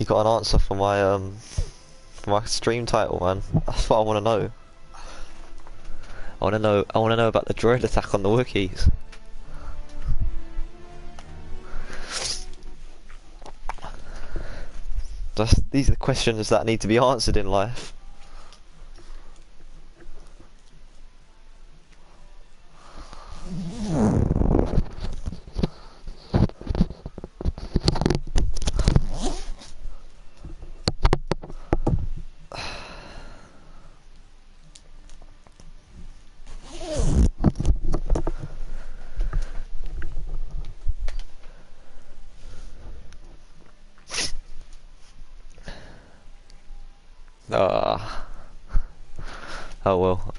got an answer for my stream title, man. That's what I want to know. I want to know about the droid attack on the wookies. These are the questions that need to be answered in life. Oh well.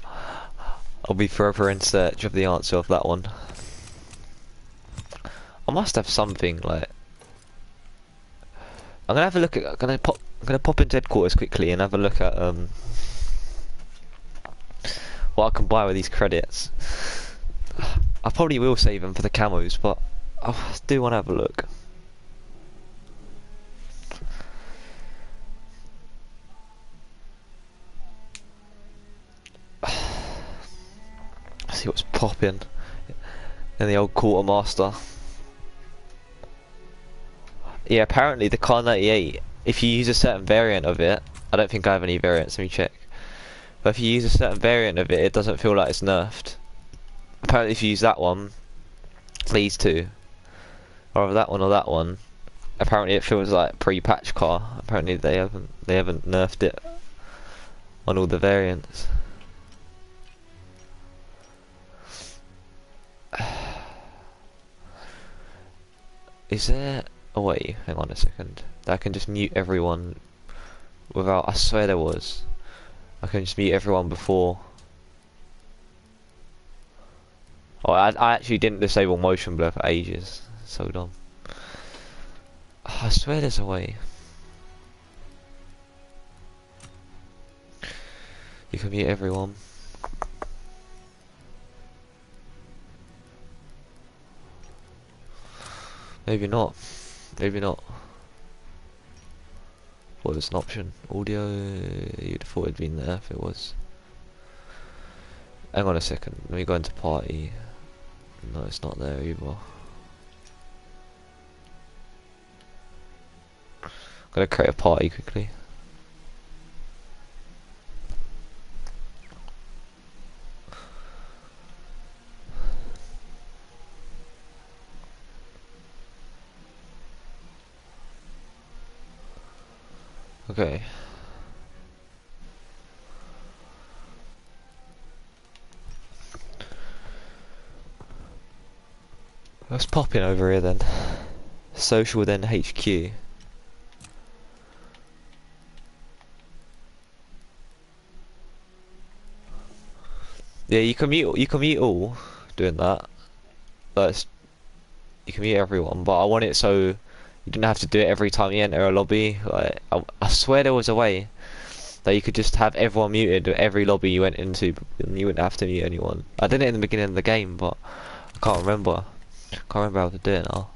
I'll be forever in search of the answer of that one. I must have something like. I'm gonna have a look at. I'm gonna pop into headquarters quickly and have a look at what I can buy with these credits. I probably will save them for the camos, but I do want to have a look. See what's popping in the old quartermaster. Yeah, apparently the Car 98, if you use a certain variant of it, I don't think I have any variants, let me check. But if you use a certain variant of it, it doesn't feel like it's nerfed. Apparently if you use that one, these two, or that one or that one, apparently it feels like pre-patch car. Apparently they haven't nerfed it on all the variants. Is there a way, hang on a second, that I can just mute everyone without, I swear there was. I can just mute everyone before. Oh, I actually didn't disable motion blur for ages. So dumb. I swear there's a way. You can mute everyone. Maybe not. Maybe not. What was an option? Audio. You'd have thought it'd been there if it was. Hang on a second. Let me go into party. No, it's not there either. I'm gonna create a party quickly. Okay. Let's pop in over here then. Social then HQ. Yeah, you can mute all doing that. That's you can mute everyone, but I want it so you didn't have to do it every time you enter a lobby. Like I swear there was a way that you could just have everyone muted at every lobby you went into, and you wouldn't have to mute anyone. I did it in the beginning of the game, but I can't remember. Can't remember how to do it now.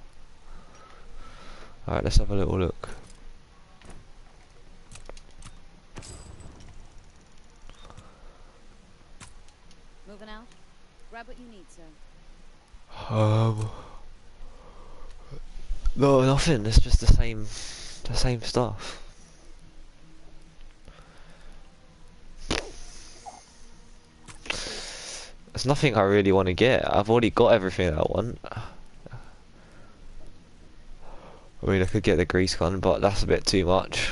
Alright, let's have a little look. Moving out. Grab what you need, sir. No, nothing. It's just the same stuff. There's nothing I really want to get. I've already got everything I want. I mean, I could get the grease gun, but that's a bit too much.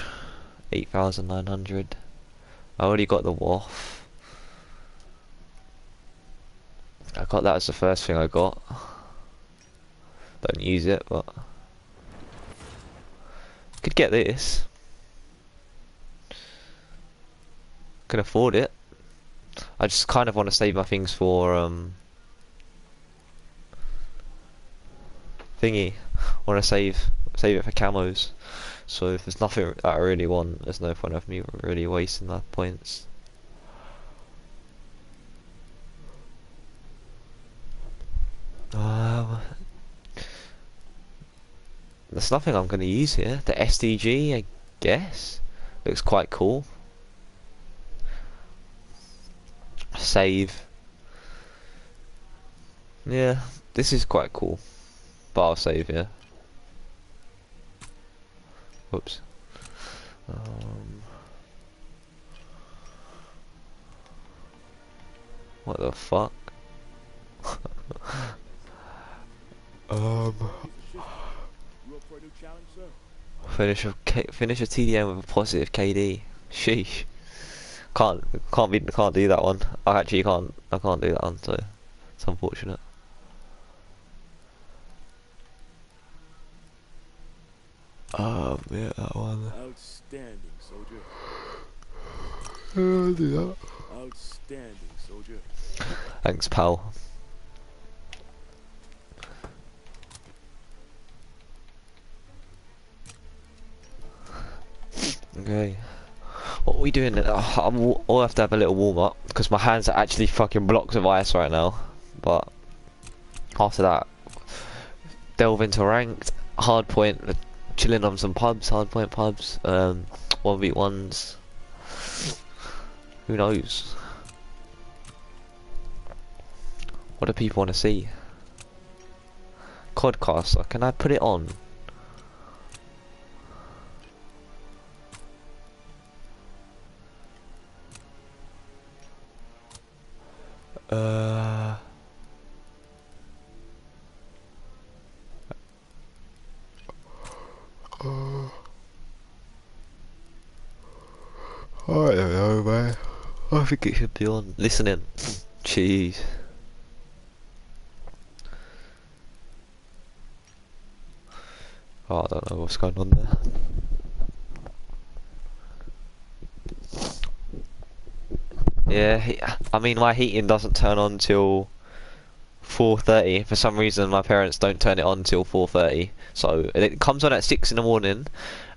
8,900. I already got the waff. I got that as the first thing I got. Don't use it, but could get this. Can afford it. I just kind of want to save my things for thingy. I want to save it for camos. So if there's nothing that I really want, there's no point of me really wasting my points. There's nothing I'm going to use here. The SDG, guess. Looks quite cool. Save. Yeah, this is quite cool. But I'll save, yeah. Whoops. What the fuck? um, finish a TDM with a positive KD. Sheesh. Can't do that one. I can't do that one. So it's unfortunate. Yeah, that one. Outstanding, soldier. I'll do that. Outstanding, soldier. Thanks, pal. Okay. What are we doing? I'll have to have a little warm up because my hands are actually fucking blocks of ice right now. But after that, delve into ranked, hard point, chilling on some pubs, hard point pubs, 1v1s. Who knows? What do people want to see? Codcaster, can I put it on? I don't know, man. I think it should be on. Listening. Jeez. Oh, I don't know what's going on there. Yeah, I mean my heating doesn't turn on till 4:30. For some reason my parents don't turn it on till 4:30. So it comes on at 6 in the morning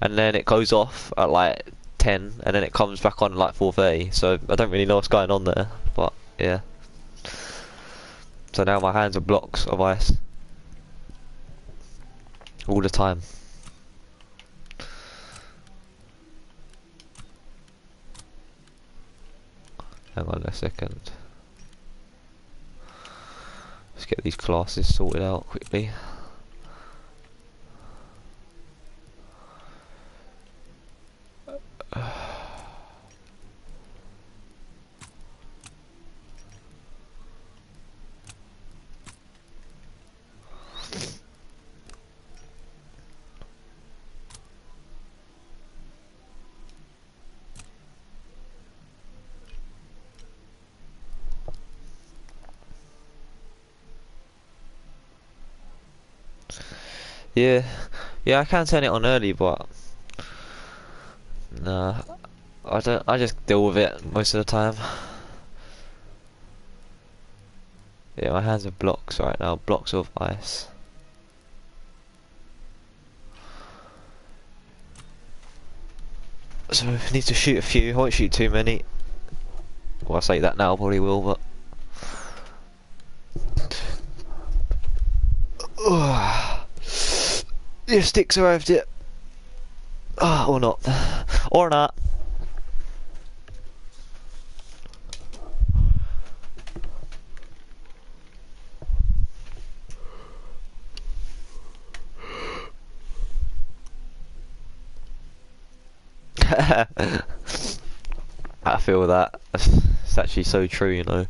and then it goes off at like 10 and then it comes back on at like 4:30. So I don't really know what's going on there, but yeah. So now my hands are blocks of ice. All the time. Hang on a second. Let's get these classes sorted out quickly. Yeah, yeah, I can turn it on early, but nah, I don't. I just deal with it most of the time. Yeah, my hands are blocks right now, blocks of ice. So I need to shoot a few. I won't shoot too many. Well, I say that now, probably will, but. Your sticks arrived yet? Ah, or not. Or not. I feel that. It's actually so true, you know.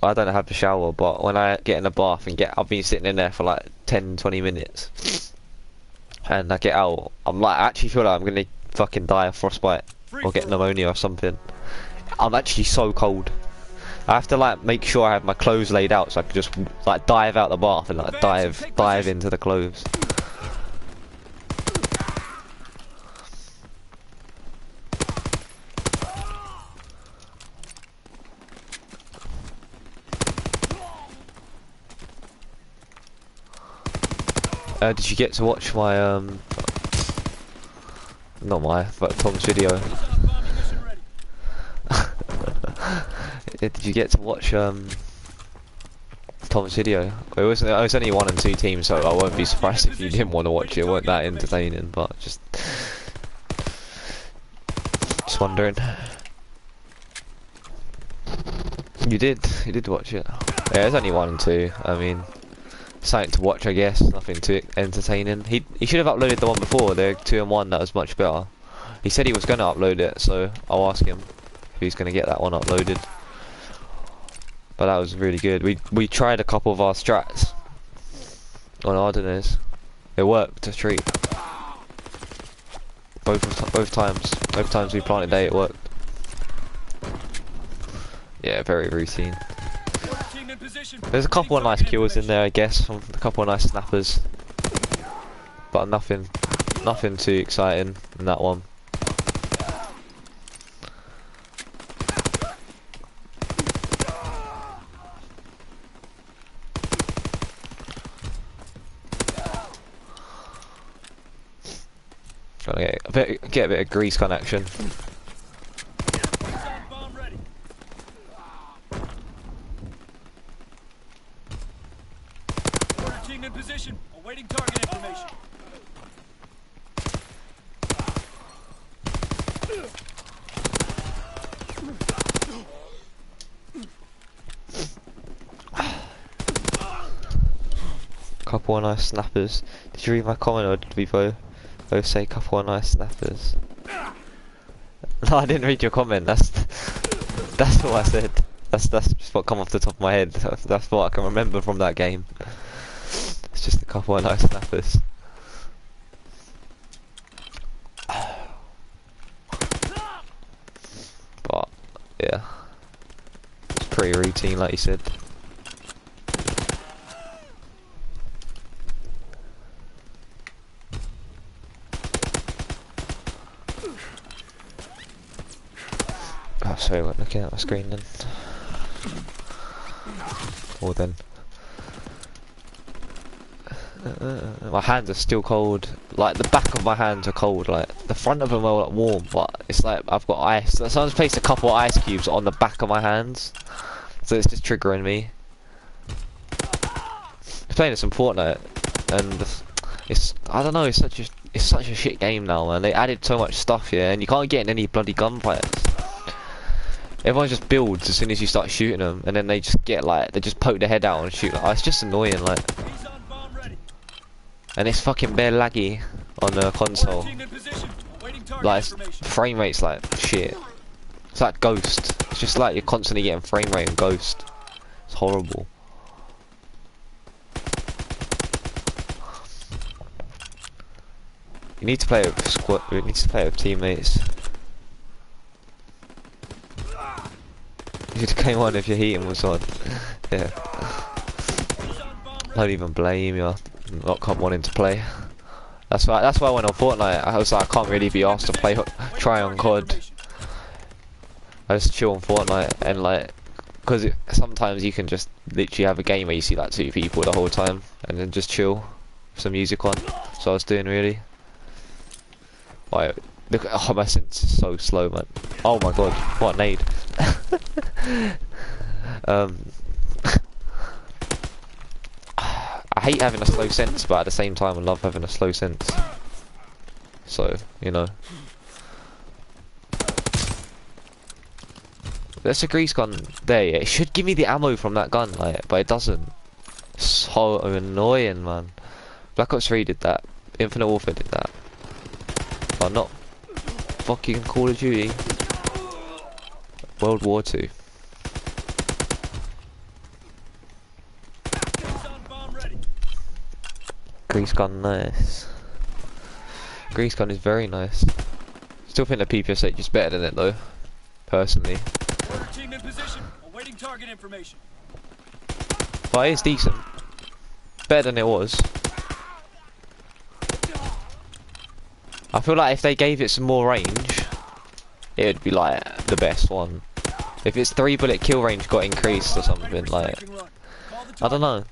I don't have a shower, but when I get in the bath and I've been sitting in there for like 10-20 minutes, and I get out, I actually feel like I'm gonna fucking die of frostbite or get pneumonia or something. I'm actually so cold. I have to like make sure I have my clothes laid out so I can just like dive out the bath and like dive into the clothes. Did you get to watch my not but Tom's video? Did you get to watch Tom's video? It was only 1 and 2 teams, so I won't be surprised if you didn't want to watch it. It wasn't that entertaining, but just just wondering. You did watch it. Yeah, there's only 1 and 2. I mean, something to watch, I guess. Nothing too entertaining. He should have uploaded the one before. The 2 and 1 that was much better. He said he was gonna upload it, so I'll ask him if he's gonna get that one uploaded. But that was really good. We tried a couple of our strats on Ardennes. It worked a treat. Both times we planted A, it worked. Yeah, very routine. There's a couple of nice kills in there, I guess, from a couple of nice snappers, but nothing too exciting in that one. Gotta get a bit of grease gun action. In position, awaiting target information. Couple of nice snappers. Did you read my comment, or did we both say couple of nice snappers? No, I didn't read your comment. That's what I said. That's just what come off the top of my head. That's what I can remember from that game. It's just a couple of nice snappers. But yeah, it's pretty routine, like you said. Oh, sorry, we're looking at my screen then. Or then. My hands are still cold. Like the back of my hands are cold. Like the front of them are like, warm, but it's like I've got ice. Someone's placed a couple of ice cubes on the back of my hands, so it's just triggering me. I'm playing some Fortnite, and I don't know. It's such a shit game now, man. They added so much stuff here, and you can't get in any bloody gunfights. Everyone just builds as soon as you start shooting them, and then they just poke their head out and shoot. Like, oh, it's just annoying, like. And it's fucking bare laggy on the console. Like, frame rate's like shit. It's like Ghost. It's just like you're constantly getting frame rate in Ghost. It's horrible. You need to play with squad. You need to play with teammates. You should game on if your heating was on. Yeah. Don't even blame you. Not wanting to play. That's why I went on Fortnite. I was like, I can't really be asked to try on COD. I just chill on Fortnite, and like, because sometimes you can just literally have a game where you see like 2 people the whole time, and then just chill with some music on. So I was doing really. Like, look at, oh, my sense is so slow, man. Oh my god, what a nade. I hate having a slow sense, but at the same time I love having a slow sense. So, you know. There's a grease gun there, yeah. It should give me the ammo from that gun, like, but it doesn't. So annoying, man. Black Ops 3 did that. Infinite Warfare did that. But not fucking Call of Duty. World War 2. Grease gun, nice. Grease gun is very nice. Still think the PPS-8 is better than it though, personally. Team in position, awaiting target information. But it's decent. Better than it was. I feel like if they gave it some more range, it would be like the best one. If its 3-bullet kill range got increased or something, like, I don't know.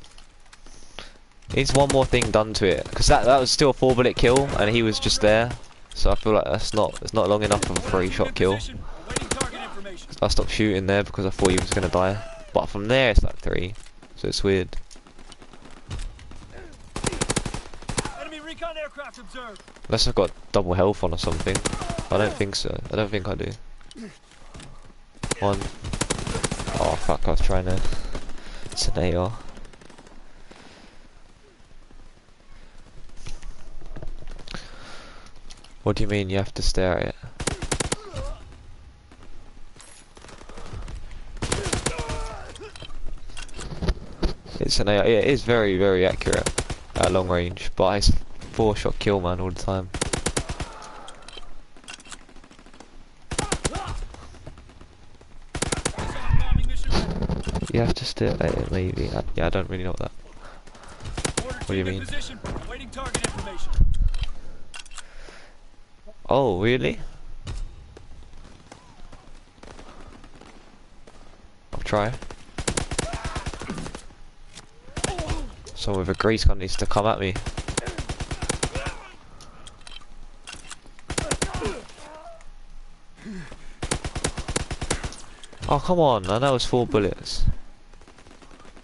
Needs one more thing done to it, because that was still a 4-bullet kill, and he was just there. So I feel like it's not long enough of a 3-shot kill. I stopped shooting there because I thought he was gonna die, but from there it's like 3, so it's weird. Enemy recon aircraft observed. Unless I've got double health on or something. I don't think so. I don't think I do. One. Oh fuck, I was trying to... It's an AR. What do you mean you have to stare at it? It's an AR. Yeah, it is very, very accurate at long range, but it's 4-shot kill, man, all the time. You have to stare at it, maybe. Yeah, I don't really know what that. What do you mean? Awaiting target information. Oh, really? I'll try. Someone with a grease gun needs to come at me. Oh, come on. I know it's 4 bullets.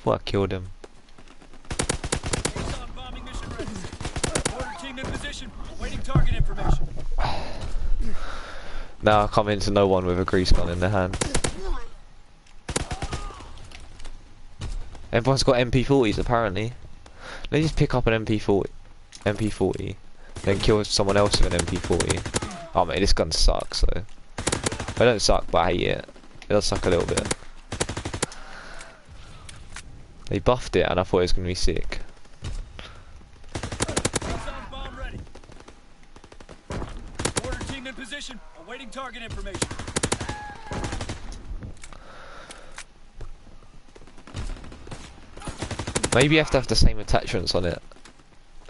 Thought I killed him. Bombing mission ready. Order team in position. Awaiting target information. Now I come into no one with a grease gun in their hand. Everyone's got MP40s apparently. Let me just pick up an MP40, then kill someone else with an MP40. Oh mate, this gun sucks though. I don't suck, but I hate it. It does suck a little bit. They buffed it and I thought it was going to be sick. Bomb ready. Order team in position. Awaiting target information. Maybe you have to have the same attachments on it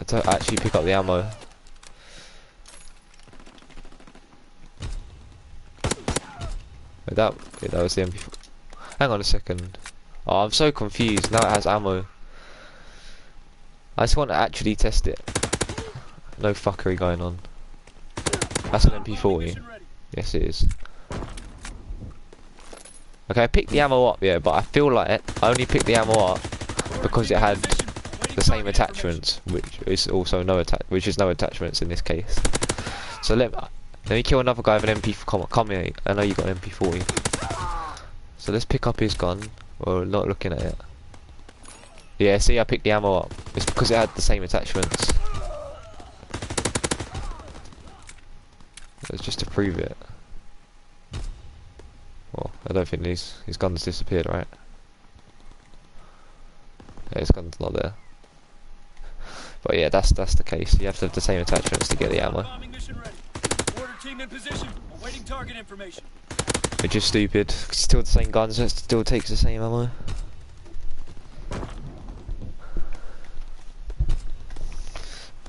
to actually pick up the ammo. Wait, that was the MP4. Hang on a second. Oh, I'm so confused. Now it has ammo. I just want to actually test it. No fuckery going on. That's an MP40. Yes, it is. Okay, I picked the ammo up, yeah, but I feel like I only picked the ammo up because it had the same attachments, which is no attachments in this case. So let me kill another guy with an MP40. Come here, I know you got an MP40. So let's pick up his gun. Well, not looking at it. Yeah, see, I picked the ammo up. It's because it had the same attachments. It's just to prove it. Well, I don't think his gun's disappeared, right? Yeah, his gun's not there. But yeah, that's the case. You have to have the same attachments to get the ammo. Order team in position. Awaiting target information. Which is stupid. It's still the same guns, so it still takes the same ammo.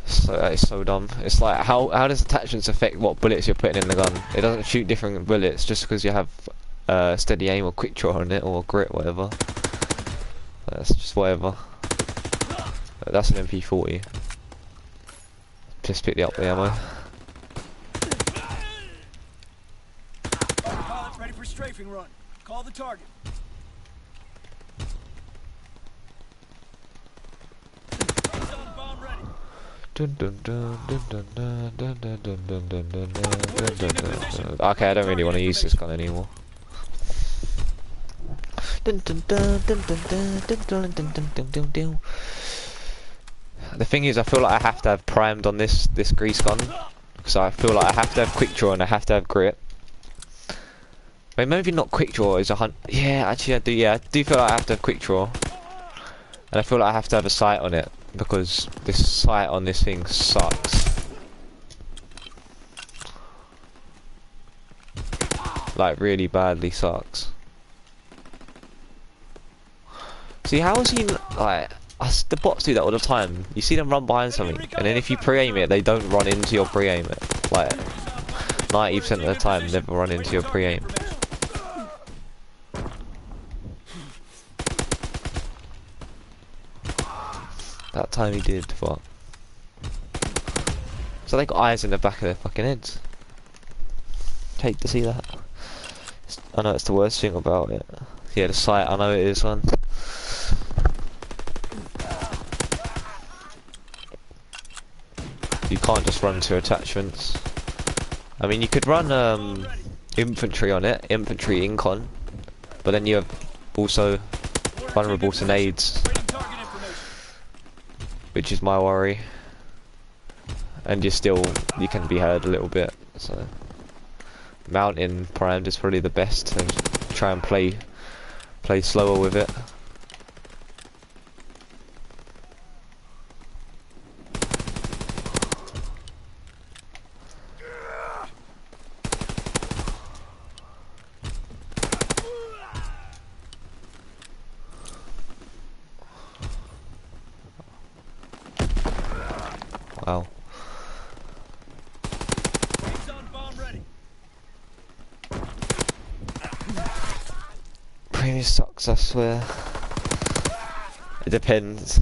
So that is so dumb. It's like how does attachments affect what bullets you're putting in the gun? It doesn't shoot different bullets just because you have steady aim or quick draw on it or grit, whatever. That's just whatever. That's an MP40. Just picked up the ammo. Pilot ready for strafing run. Call the target. Bomb ready. Okay, I don't really want to use this gun anymore. The thing is, I feel like I have to have primed on this grease gun, because I feel like I have to have quick draw and I have to have grit. Wait, maybe not quick draw is 100. Yeah, actually I do. Yeah, I do feel like I have to have quick draw, and I feel like I have to have a sight on it because this sight on this thing sucks. Like really badly sucks. See, how is he like? The bots do that all the time. You see them run behind something, and then if you pre-aim it, they don't run into your pre-aim it. Like 90% of the time, never run into your pre-aim. That time he did, but so they got eyes in the back of their fucking heads. Hate to see that. I know it's the worst thing about it. Yeah, the sight. I know it is, man. You can't just run to attachments. I mean, you could run infantry on it, infantry incon, but then you're also Order team vulnerable in to position. nades, Awaiting target information. which is my worry. And you can be hurt a little bit. So mountain primed is probably the best to try and play slower with it. Wow. Waves on bomb ready. Premium sucks, I swear. It depends.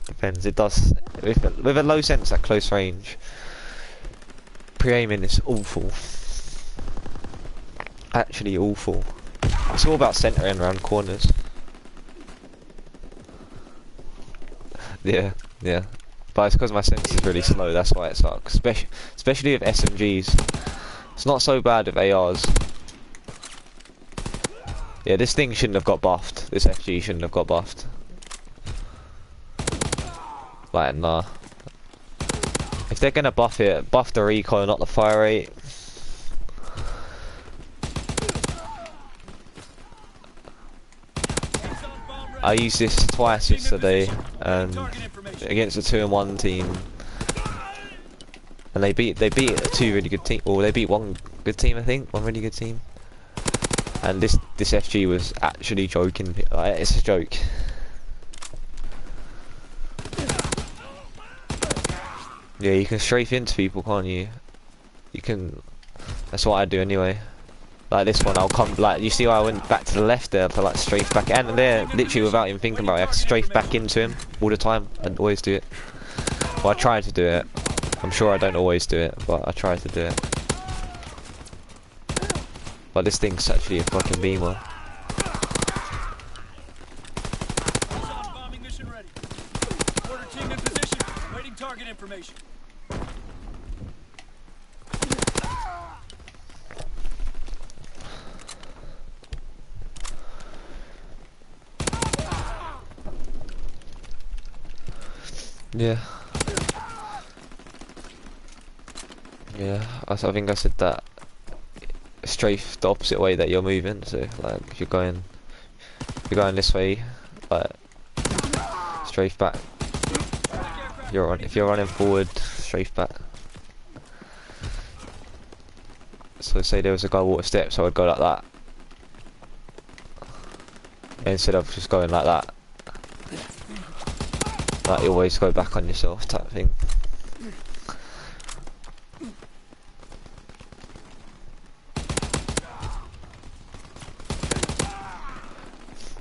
Depends. It does. With a low sense at close range, pre-aiming is awful. Actually awful. It's all about centering around corners. Yeah, yeah. But it's because my sense is really slow, that's why it sucks. Especially with SMGs. It's not so bad with ARs. Yeah, this thing shouldn't have got buffed. This FG shouldn't have got buffed. Like, nah. If they're gonna buff it, buff the recoil, not the fire rate. Waves on bomb ready. I used this twice Team in yesterday, position. Awaiting and target information. against a 2-1 team, and they beat two really good team. Or they beat one good team, I think, one really good team. And this FG was actually joking. Like, it's a joke. Yeah, you can strafe into people, can't you? You can. That's what I do anyway. Like this one, I'll come. Like you see, how I went back to the left there to like strafe back, and there, literally without even thinking about it, I strafe back into him all the time. I always do it. Well, I try to do it. I'm sure I don't always do it, but I try to do it. But this thing's actually a fucking beamer. Waves on bombing mission ready. Order team in position. Awaiting target information. Yeah. Yeah, I think I said that. Strafe the opposite way that you're moving. So like, if you're going this way, like strafe back. If you're running forward, strafe back. So say there was a guy water steps, I would go like that instead of just going like that. Like you always go back on yourself type thing.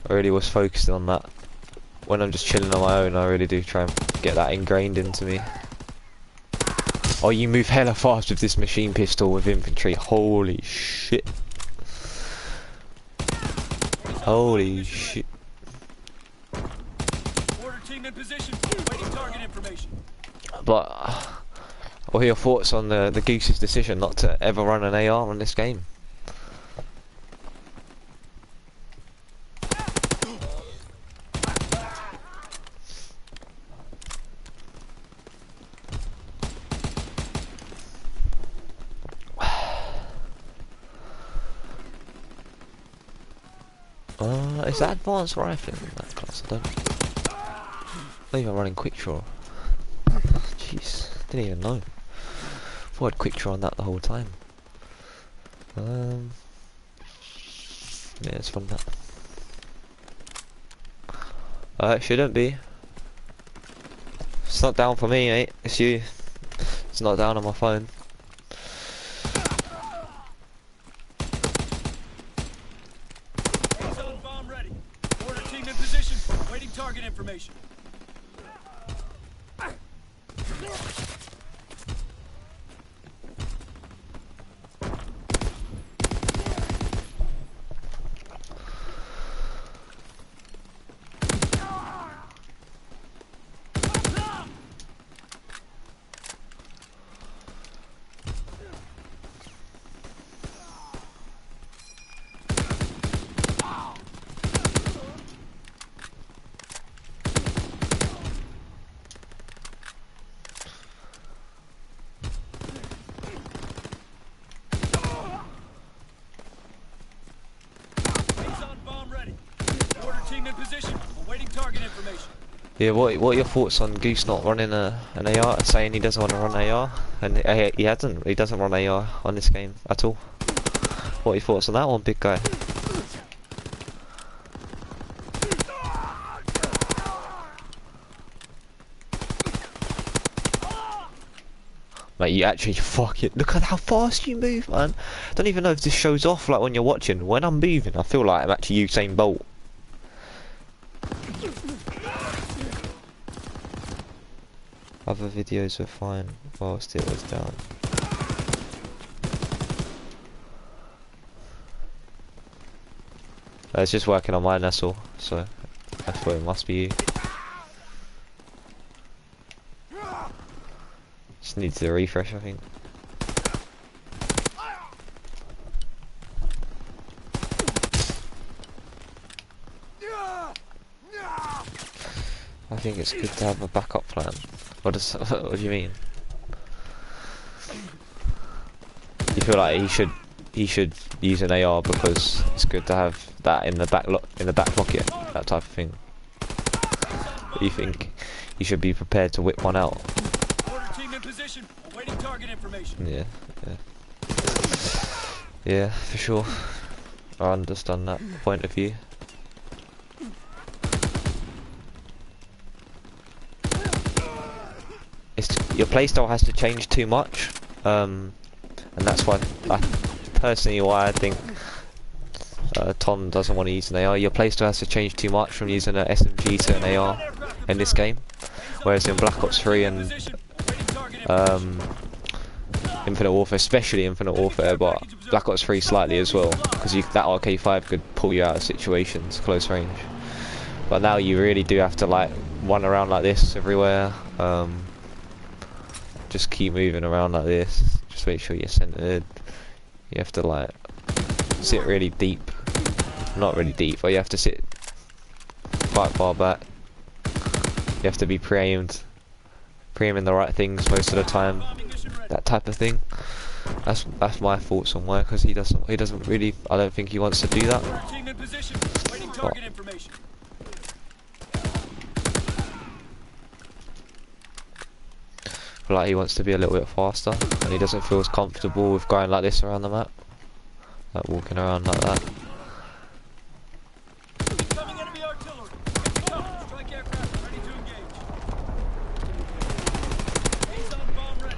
I really was focused on that. When I'm just chilling on my own, I really do try and get that ingrained into me. Oh, you move hella fast with this machine pistol with infantry. Holy shit. Holy shit. Order team in position. Awaiting target information. But, what are your thoughts on the Goose's decision not to ever run an AR on this game? Is that advanced rifling in that class? I don't even running quick draw. Jeez, didn't even know. Thought I'd quick draw on that the whole time. Yeah, it's fun that. It shouldn't be. It's not down for me, mate. It's you. It's not down on my phone. Waves on bomb ready. Order team in position. Awaiting target information. information. Yeah, what are your thoughts on Goose not running an AR, saying he doesn't want to run AR, and he doesn't run AR on this game at all? What are your thoughts on that one, big guy? Mate, you actually fucking look at how fast you move, man. Don't even know if this shows off like when you're watching. When I'm moving, I feel like I'm actually Usain Bolt. Other videos are fine whilst it was down. It's just working on mine, that's all. So that's what it must be you. Just needs a refresh, I think. I think it's good to have a backup plan. What do you mean? You feel like he should use an AR because it's good to have that in the back pocket, that type of thing. You think he should be prepared to whip one out? Order team in position. Awaiting target information. Yeah, for sure. I understand that point of view. Your playstyle has to change too much, and that's why I think Tom doesn't want to use an AR. Your playstyle has to change too much from using an SMG to an AR in this game, whereas in Black Ops 3 and Infinite Warfare, especially Infinite Warfare, but Black Ops 3 slightly as well, because that RK5 could pull you out of situations close range. But now you really do have to like run around like this everywhere. Just keep moving around like this. Just make sure you're centered. You have to like sit really deep. Not really deep, but you have to sit quite far back. You have to be pre-aiming the right things most of the time. That type of thing. That's my thoughts on why, because he doesn't really. I don't think he wants to do that. But like he wants to be a little bit faster, and he doesn't feel as comfortable with going like this around the map, like walking around like that. Incoming enemy artillery. Strike aircraft ready to engage. Ace-on bomb ready.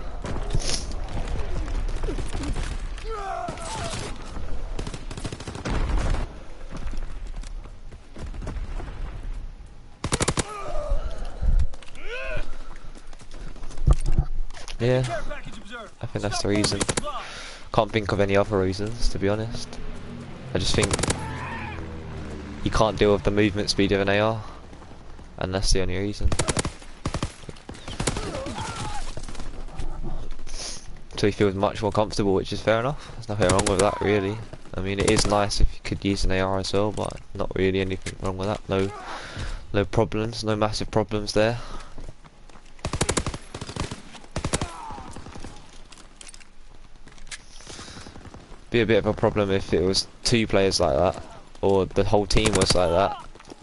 Yeah, Care package observed. I think that's the Stop reason. moving, supply. Can't think of any other reasons, to be honest. I just think you can't deal with the movement speed of an AR, and that's the only reason. So he feels much more comfortable, which is fair enough. There's nothing wrong with that, really. I mean, it is nice if you could use an AR as well, but not really anything wrong with that. No problems, no massive problems there. Be a bit of a problem if it was two players like that, or the whole team was like that,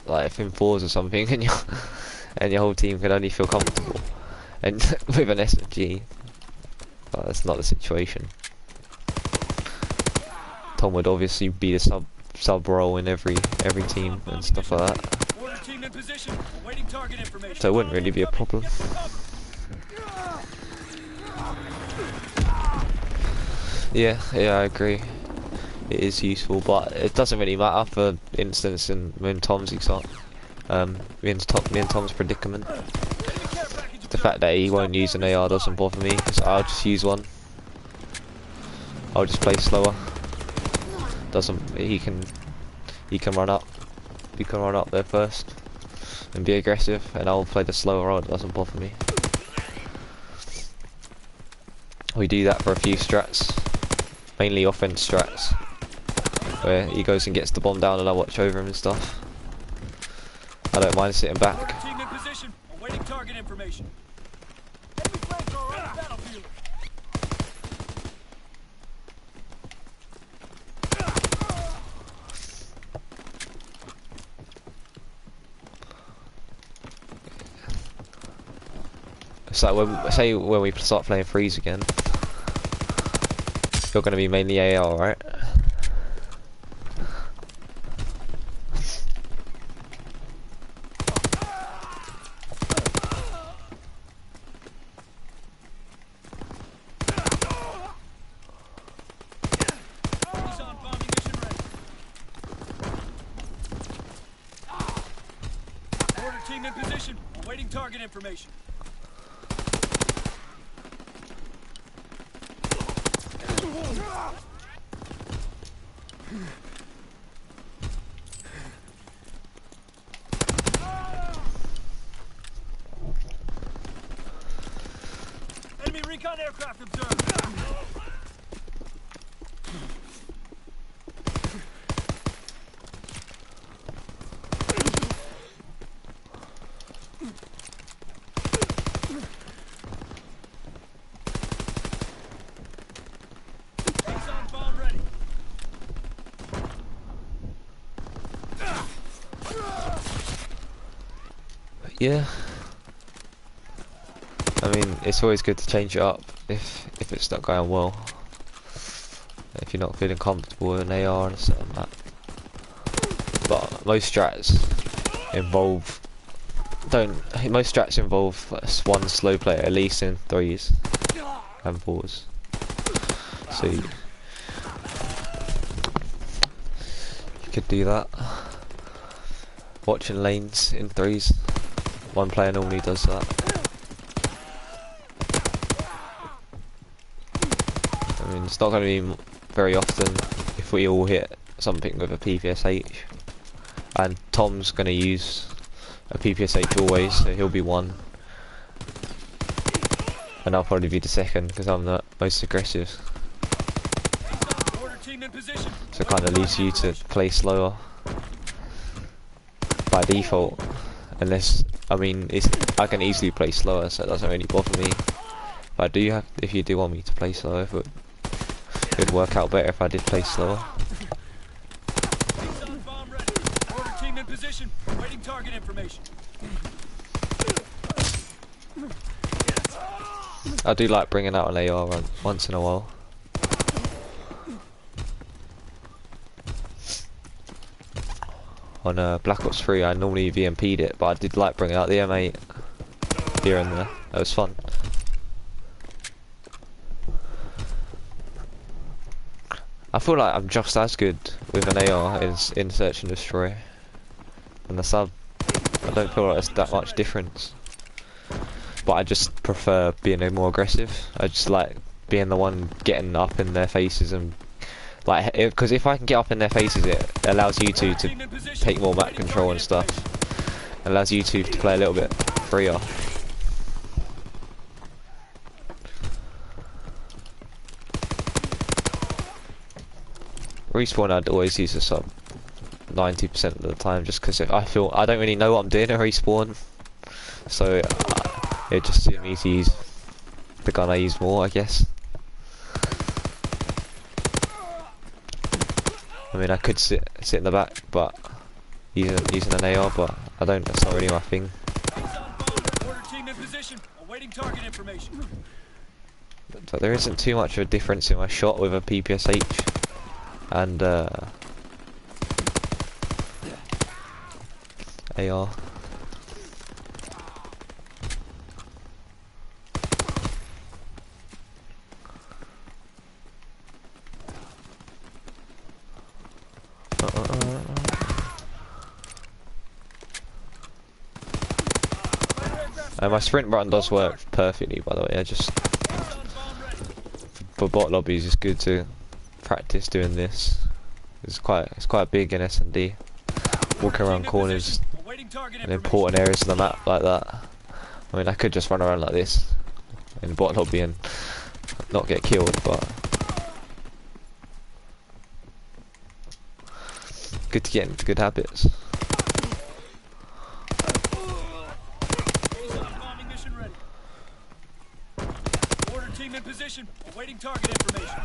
like if in fours or something, and your whole team could only feel comfortable, and with an SMG. But that's not the situation. Tom would obviously be the sub role in every team and stuff like that, Order team in position. Awaiting target information. so it wouldn't really be a problem. Yeah, I agree. It is useful, but it doesn't really matter. For instance, in me and Tom's me and Tom's predicament, the fact that he won't use an AR doesn't bother me, because I'll just use one. I'll just play slower. He can run up. He can run up there first and be aggressive, and I'll play the slower role. It doesn't bother me. We do that for a few strats, mainly offense strats, where he goes and gets the bomb down and I watch over him and stuff. I don't mind sitting back. Team in position. Awaiting target information. Enemy flamethrower on the battlefield. It's like when say when we start playing threes again, you're gonna be mainly AR, right? He's on bombing mission ready. Mortar team in position, awaiting target information. Enemy recon aircraft observed. He's on bomb ready. Yeah. I mean, it's always good to change it up if it's not going well. If you're not feeling comfortable with an AR and stuff like that. But most strats involve one slow player at least in threes and fours. So you could do that. Watching lanes in threes. One player normally does that. I mean, it's not going to be very often if we all hit something with a PPSH. And Tom's going to use a PPSH always, so he'll be one. And I'll probably be the second because I'm the most aggressive. Mortar team in position. So it kind of leaves you to play slower by default. Unless, I mean, I can easily play slower, so it doesn't really bother me. But if you do want me to play slower, it would work out better if I did play slower. He's on bomb ready. Mortar team in position, awaiting target information. I do like bringing out an AR once in a while. On Black Ops 3 I normally VMP'd it, but I did like bringing out the M8 here and there. That was fun. I feel like I'm just as good with an AR in Search and Destroy than the sub. I don't feel like there's that much difference. But I just prefer being more aggressive. I just like being the one getting up in their faces and like, because if I can get up in their faces, it allows you two to take more map control and stuff. It allows you two to play a little bit freer. Respawn I'd always use a sub 90% of the time, just because I feel I don't really know what I'm doing at respawn, so it just suits me to use the gun I use more, I guess. I mean, I could sit in the back, but using an AR, but I don't. That's not really my thing. Mortar team in position, awaiting target information. But there isn't too much of a difference in my shot with a PPSH and AR. My sprint button does work perfectly, by the way. I just for bot lobbies, it's good to practice doing this. It's quite big in S&D. Walking around corners and important areas of the map like that. I mean, I could just run around like this in bot lobby and not get killed, but good to get into good habits. Team in position, awaiting target information.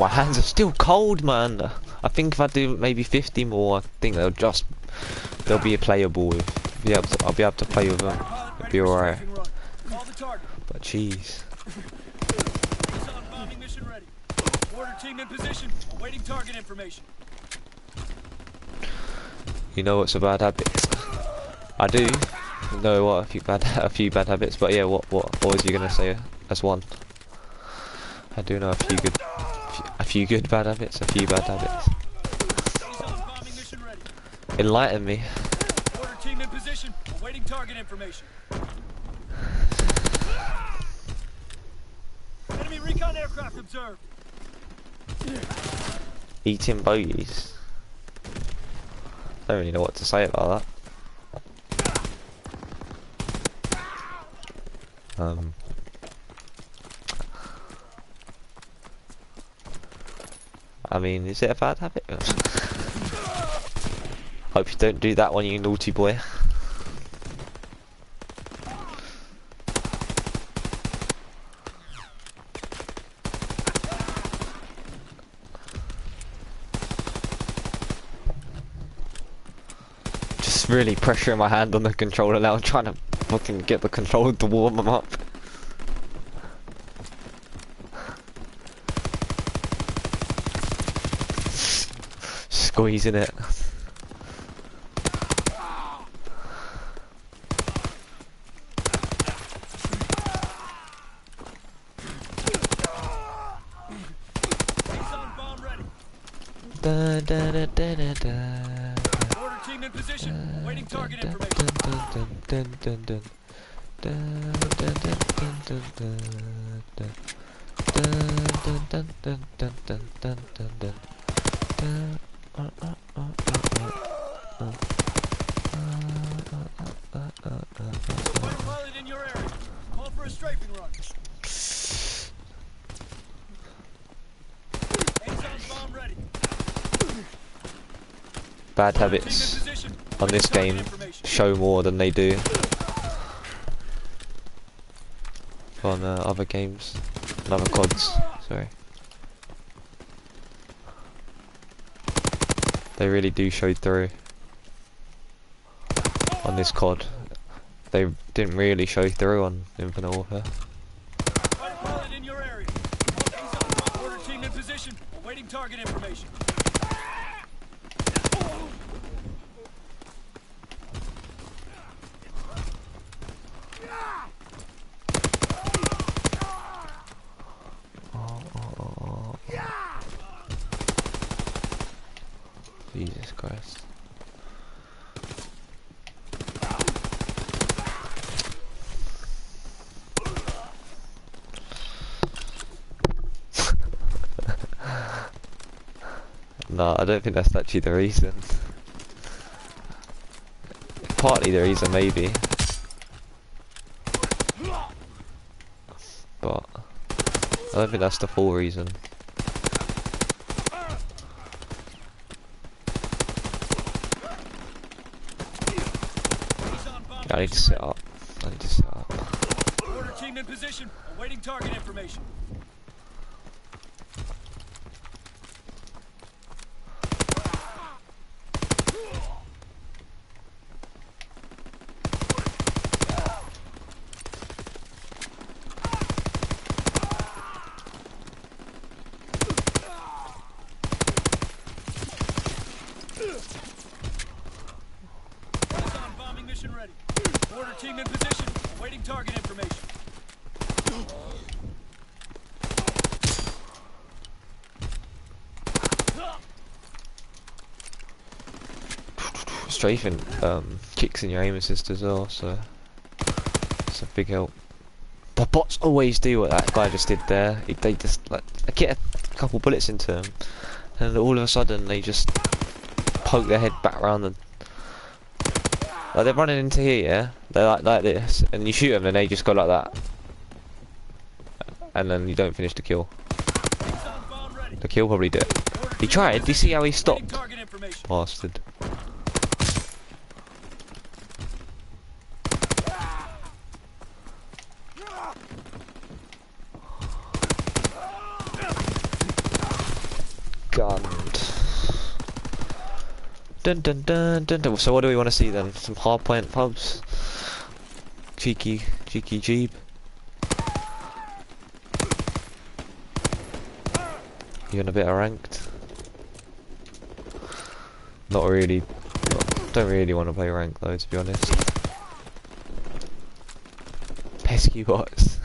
my hands are still cold, man. I think if I do maybe 50 more, I think they'll be playable with. I'll be able to play with them. Pilot It'll ready be for alright. strafing run. Call the target. But jeez. Azon bombing mission ready. Order team in position. Awaiting target information. You know what's a bad habit? I do know what a few bad habits. But yeah, what was you gonna say as one? I do know a few good bad habits, a few bad habits. Azon bombing mission ready. Enlighten me. Order team in position. Awaiting target information. Enemy recon aircraft observed. Eating bogies. Don't really know what to say about that. I mean, is it a bad habit? Hope you don't do that one, you naughty boy. Just really pressuring my hand on the controller now, trying to fucking get the controller to warm them up. Squeezing it. Azon bomb ready. Da, da, da, da, da, da. Order team in position. Awaiting target information. Pilot in your area. Call for a strafing run. Azon bomb ready. Bad Order team in habits position. on this Awaiting game target information. show more than they do on other games, on other CODs. Sorry, they really do show through on this COD. They didn't really show through on Infinite Warfare. Pilot in your area. Azon bomb. Order team in position. Awaiting target information. Jesus Christ. No, I don't think that's actually the reason. Partly the reason, maybe. But I don't think that's the full reason. Azon bomb I need to mission sit ready. up. I need to sit up. Order team in position. Awaiting target information. Azon bombing mission ready. Order team in position. Awaiting target information. Strafing kicks in your aim assist as well, so it's a big help. But bots always do what that guy just did there. They just like get a couple bullets into them, and all of a sudden they just poke their head back around and like they're running into here. Yeah, they're like this, and you shoot them, and they just go like that, and then you don't finish the kill. Azon bomb ready. The kill probably did. Order He team in tried. Do you position. see how he Awaiting stopped? target information. Bastard. Gunned. Dun dun dun dun dun. So what do we want to see then? Some hardpoint pubs? Cheeky jeep. You in a bit of ranked? Not really. Don't really want to play rank though, to be honest. Pesky bots.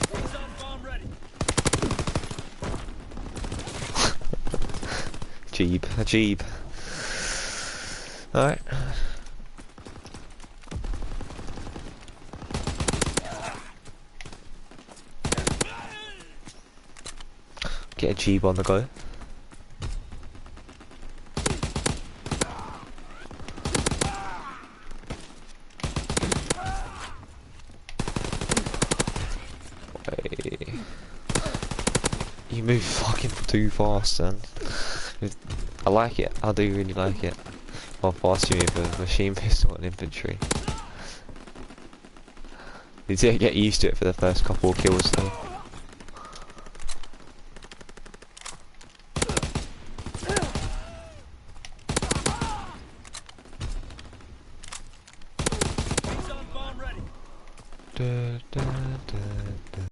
Stun bomb ready. A jeep. Alright. Get a jeep on the go. Hey. You move fucking too fast, son. I like it. I do really like it. How fast you move with a machine pistol and infantry. You need to get used to it for the first couple of kills though. Stun bomb ready. Da, da, da.